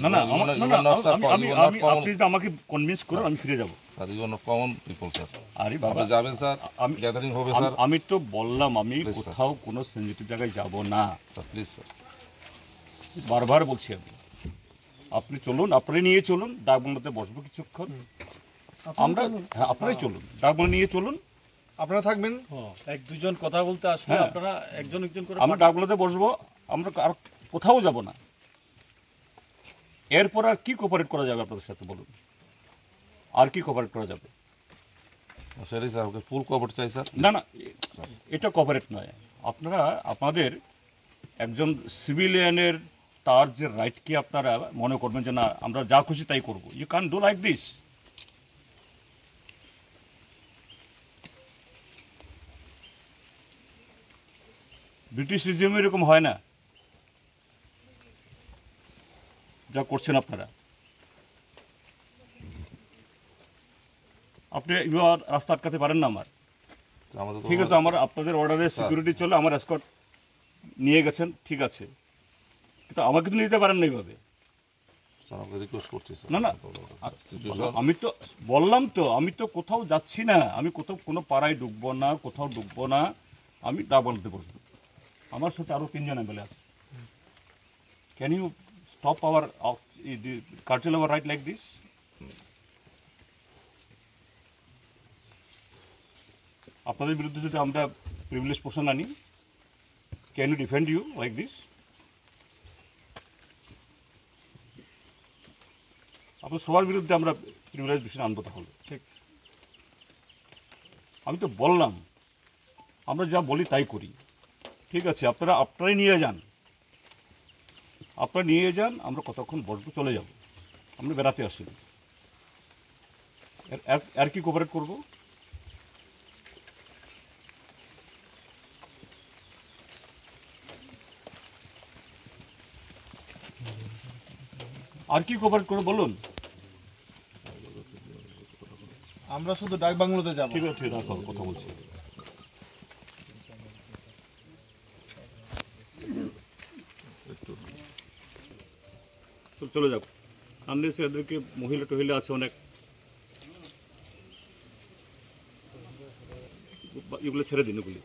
না না আপনি যদি আমাকে কনভিন্স করুন আমি ফিরে যাবো। আরে বাবা যাবেন স্যার, গ্যাদারিং হবে স্যার। আমি তো বললাম আমি কোথাও কোনো সেনজিটিভ জায়গায় যাব না প্লিজ স্যার, বারবার বলছি আমি। আপনি চলুন, আপনি নিয়ে চলুন, ডাকবাংলাতে বসবো কিছুক্ষণ আমরা। হ্যাঁ আপনারাই চলুন, ডাকবাংলা নিয়ে চলুন। আপনারা থাকবেন, এক দুজন কথা বলতে আসলে আপনারা একজন একজন করে আমরা ডাকবাংলাতে বসবো, আমরা আর কোথাও যাব না। এরপর আর কি কোঅপারেট করা যাবে আপনাদের সাথে বলুন, আর কি কোঅপারেট করা যাবে? সেটাই স্যার, ওকে ফুল কভার চাই স্যার। না না এটা কোঅপারেট নয়। আপনারা আপনাদের একজন সিভিলিয়ানের তার যে রাইটকে আপনারা মনে করবেন যে না আমরা যা খুশি তাই করব। You can do like this. British রিজিমে এরকম হয় না যা করছেন আপনারা। আপনি রাস্তা আটকাতে পারেন না আমার, ঠিক আছে? আমার আপনাদের অর্ডারে সিকিউরিটি চলে, আমার এসকর্ট নিয়ে গেছেন, ঠিক আছে, কিন্তু আমাকে তো নিতে পারেন না এইভাবে। না না আমি তো বললাম তো আমি তো কোথাও যাচ্ছি না, আমি কোথাও কোনো পাড়ায় ঢুকবো না, কোথাও ঢুকবো না, আমি ডাকবাংলাতে বসবো। আমার সাথে আরও 3 জন এমএলএ আছে। Can you stop our cartel our right like this? আপনাদের বিরুদ্ধে যদি আমরা প্রিভিলেজ পোর্শন আনি, can you defend you like this? আপনার সবার বিরুদ্ধে আমরা প্রিভিলেজ পোর্শন আনবো তাহলে? ঠিক, আমি তো বললাম আমরা যা বলি তাই করি, ঠিক আছে? আপনারাই নিয়ে যান, আপনারা নিয়ে যান, আমরা কতক্ষণ বসবো, চলে যাব, আমরা বেড়াতে আসিনি। আর কি কোঅপারেট করবো? আর কি কোঅপারেট করবো বলুন? আমরা শুধু ডাকবাংলোতে যাব। ঠিক আছে, রাখো, কথা বলছি। চলে যাও, আনলে এদেরকে মহিলা টহিলা আছে অনেক, এগুলো ছেড়ে দিন, ওগুলি